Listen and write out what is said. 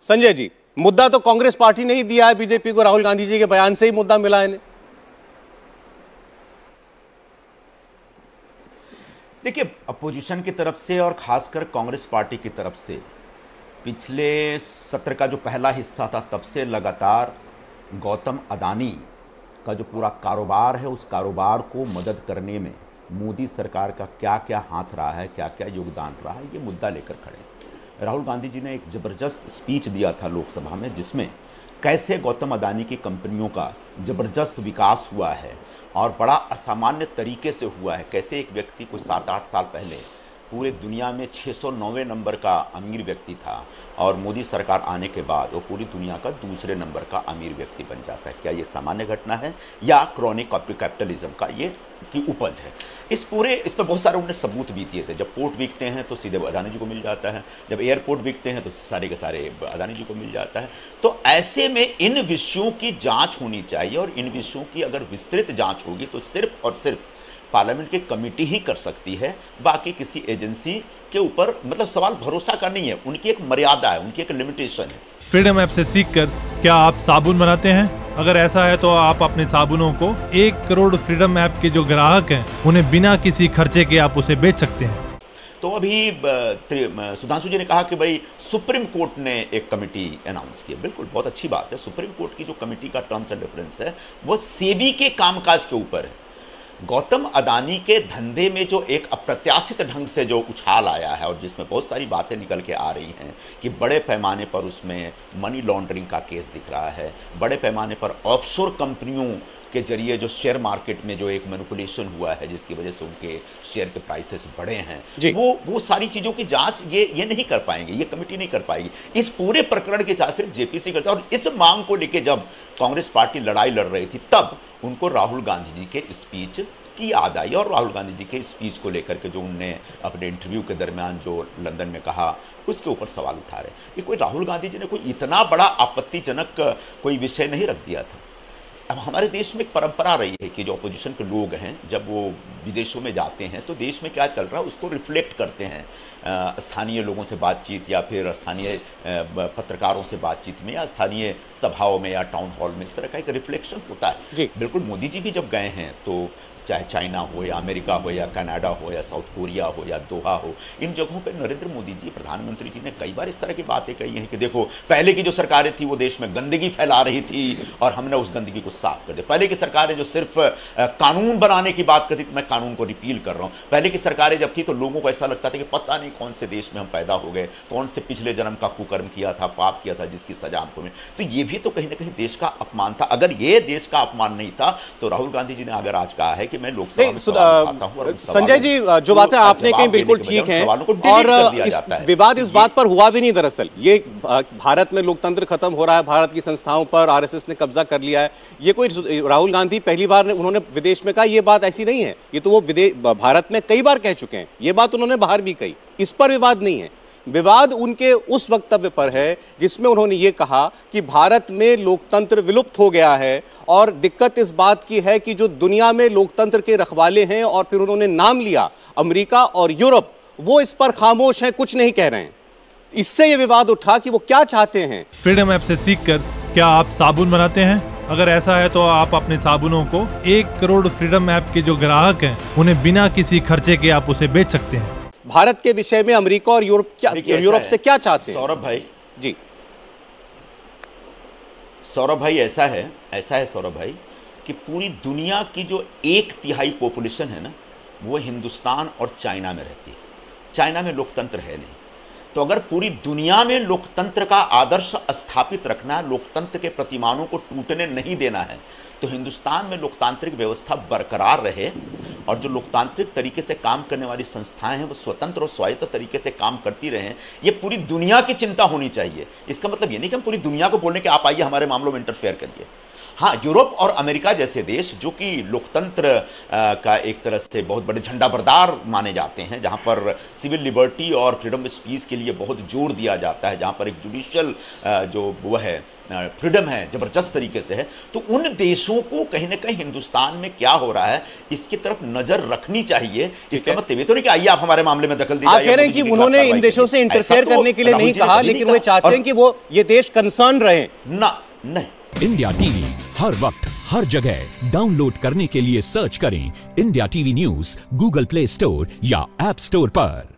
संजय जी, मुद्दा तो कांग्रेस पार्टी ने ही दिया है बीजेपी को, राहुल गांधी जी के बयान से ही मुद्दा मिला है इन्हें। देखिए, अपोजिशन की तरफ से और खासकर कांग्रेस पार्टी की तरफ से पिछले सत्र का जो पहला हिस्सा था तब से लगातार गौतम अडानी का जो पूरा कारोबार है उस कारोबार को मदद करने में मोदी सरकार का क्या क्या हाथ रहा है, क्या क्या योगदान रहा है, ये मुद्दा लेकर खड़े हैं। राहुल गांधी जी ने एक ज़बरदस्त स्पीच दिया था लोकसभा में जिसमें कैसे गौतम अडानी की कंपनियों का ज़बरदस्त विकास हुआ है और बड़ा असामान्य तरीके से हुआ है। कैसे एक व्यक्ति कुछ 7-8 साल पहले पूरे दुनिया में 609वें नंबर का अमीर व्यक्ति था और मोदी सरकार आने के बाद वो पूरी दुनिया का दूसरे नंबर का अमीर व्यक्ति बन जाता है। क्या ये सामान्य घटना है या क्रॉनिक कैपिटलिज्म का ये की उपज है? इस पर बहुत सारे उन्होंने सबूत भी दिए थे। जब पोर्ट बिकते हैं तो सीधे अडानी जी को मिल जाता है, जब एयरपोर्ट बिकते हैं तो सारे के सारे अडानी जी को मिल जाता है। तो ऐसे में इन विषयों की जांच होनी चाहिए और इन विषयों की अगर विस्तृत जांच होगी तो सिर्फ और सिर्फ पार्लियामेंट की कमेटी ही कर सकती है, बाकी किसी एजेंसी के ऊपर मतलब सवाल भरोसा का नहीं है। उनकी एक मर्यादा है, उनकी एक लिमिटेशन है। फ्रीडम ऐप से सीखकर क्या आप साबुन बनाते हैं? अगर ऐसा है तो आप अपने साबुनों को 1 करोड़ फ्रीडम ऐप के जो ग्राहक हैं उन्हें बिना किसी खर्चे के आप उसे बेच सकते हैं। तो अभी सुधांशु जी ने कहा कि भाई सुप्रीम कोर्ट ने एक कमेटी अनाउंस की। बिल्कुल, बहुत अच्छी बात है। सुप्रीम कोर्ट की जो कमेटी का टर्म्स एंड रेफरेंस है वो सेबी के कामकाज के ऊपर है। गौतम अडानी के धंधे में जो एक अप्रत्याशित ढंग से जो उछाल आया है और जिसमें बहुत सारी बातें निकल के आ रही हैं कि बड़े पैमाने पर उसमें मनी लॉन्ड्रिंग का केस दिख रहा है, बड़े पैमाने पर ऑफशोर कंपनियों के जरिए जो शेयर मार्केट में जो एक मैनिपुलेशन हुआ है जिसकी वजह से उनके शेयर के प्राइसेस बढ़े हैं, वो सारी चीज़ों की जांच ये नहीं कर पाएंगे, ये कमेटी नहीं कर पाएगी। इस पूरे प्रकरण की जांच सिर्फ जेपीसी करता है। और इस मांग को लेकर जब कांग्रेस पार्टी लड़ाई लड़ रही थी तब उनको राहुल गांधी जी के स्पीच की याद आई और राहुल गांधी जी के स्पीच को लेकर के जो उनने अपने इंटरव्यू के दरमियान जो लंदन में कहा उसके ऊपर सवाल उठा रहे कि कोई राहुल गांधी जी ने कोई इतना बड़ा आपत्तिजनक कोई विषय नहीं रख दिया था। अब हमारे देश में एक परंपरा रही है कि जो अपोजिशन के लोग हैं जब वो विदेशों में जाते हैं तो देश में क्या चल रहा है उसको रिफ्लेक्ट करते हैं स्थानीय लोगों से बातचीत या फिर स्थानीय पत्रकारों से बातचीत में या स्थानीय सभाओं में या टाउन हॉल में, इस तरह का एक रिफ्लेक्शन होता है। बिल्कुल, मोदी जी भी जब गए हैं तो चाहे चाइना हो या अमेरिका हो या कनाडा हो या साउथ कोरिया हो या दोहा हो, इन जगहों पर नरेंद्र मोदी जी प्रधानमंत्री जी ने कई बार इस तरह की बातें कही हैं कि देखो पहले की जो सरकारें थी वो देश में गंदगी फैला रही थी और हमने उस गंदगी को साफ कर दिया। पहले की सरकारें जो सिर्फ कानून बनाने की बात करती थी, मैं कानून को रिपील कर रहा हूँ, पहले की सरकारें जब थी तो लोगों को ऐसा लगता था कि पता नहीं कौन से देश में हम पैदा हो गए, कौन से पिछले जन्म का कुकर्म किया था, पाप किया था जिसकी सजा हमको मिली। तो ये भी तो कहीं ना कहीं देश का अपमान था। अगर ये देश का अपमान नहीं था तो राहुल गांधी जी ने अगर आज कहा है कि मैं लोकसभा में संजय जी, जो बातें आपने कही बिल्कुल ठीक हैं और विवाद इस बात पर हुआ भी नहीं। दरअसल ये भारत में लोकतंत्र खत्म हो रहा है, भारत की संस्थाओं पर आरएसएस ने कब्जा कर लिया है। ये कोई राहुल गांधी पहली बार उन्होंने विदेश में कहा, ये बात ऐसी नहीं है। ये तो वो भारत में कई बार कह चुके हैं, ये बात उन्होंने बाहर भी कही। इस पर विवाद नहीं है। विवाद उनके उस वक्तव्य पर है जिसमें उन्होंने ये कहा कि भारत में लोकतंत्र विलुप्त हो गया है और दिक्कत इस बात की है कि जो दुनिया में लोकतंत्र के रखवाले हैं, और फिर उन्होंने नाम लिया अमेरिका और यूरोप, वो इस पर खामोश हैं, कुछ नहीं कह रहे हैं। इससे ये विवाद उठा कि वो क्या चाहते हैं। फ्रीडम ऐप से सीखकर क्या आप साबुन बनाते हैं? अगर ऐसा है तो आप अपने साबुनों को 1 करोड़ फ्रीडम ऐप के जो ग्राहक हैं उन्हें बिना किसी खर्चे के आप उसे बेच सकते हैं। भारत के विषय में अमेरिका और यूरोप से क्या चाहते हैं? सौरभ भाई जी, सौरभ भाई ऐसा है सौरभ भाई कि पूरी दुनिया की जो 1/3 पॉपुलेशन है ना वो हिंदुस्तान और चाइना में रहती है। चाइना में लोकतंत्र है नहीं। तो अगर पूरी दुनिया में लोकतंत्र का आदर्श स्थापित रखना है, लोकतंत्र के प्रतिमानों को टूटने नहीं देना है, तो हिंदुस्तान में लोकतांत्रिक व्यवस्था बरकरार रहे और जो लोकतांत्रिक तरीके से काम करने वाली संस्थाएं हैं वो स्वतंत्र और स्वायत्त तरीके से काम करती रहें, ये पूरी दुनिया की चिंता होनी चाहिए। इसका मतलब ये नहीं कि हम पूरी दुनिया को बोलने कि आप आइए हमारे मामलों में इंटरफेयर करिए। हाँ, यूरोप और अमेरिका जैसे देश जो कि लोकतंत्र का एक तरह से बहुत बड़े झंडाबरदार माने जाते हैं, जहां पर सिविल लिबर्टी और फ्रीडम ऑफ स्पीच के लिए बहुत जोर दिया जाता है, जहां पर एक जुडिशियल जो वो है फ्रीडम है जबरदस्त तरीके से है, तो उन देशों को कहीं ना कहीं हिंदुस्तान में क्या हो रहा है इसकी तरफ नजर रखनी चाहिए। इसका मतलब ये तो नहीं कि आइए आप हमारे मामले में दखल दीजिए। आप कह रहे हैं कि उन्होंने इन देशों से इंटरफेयर करने के लिए नहीं कहा, लेकिन वे चाहते हैं कि वो ये देश कंसर्न रहे। नहीं। इंडिया टीवी हर वक्त हर जगह डाउनलोड करने के लिए सर्च करें India TV news Google play store या ऐप स्टोर पर।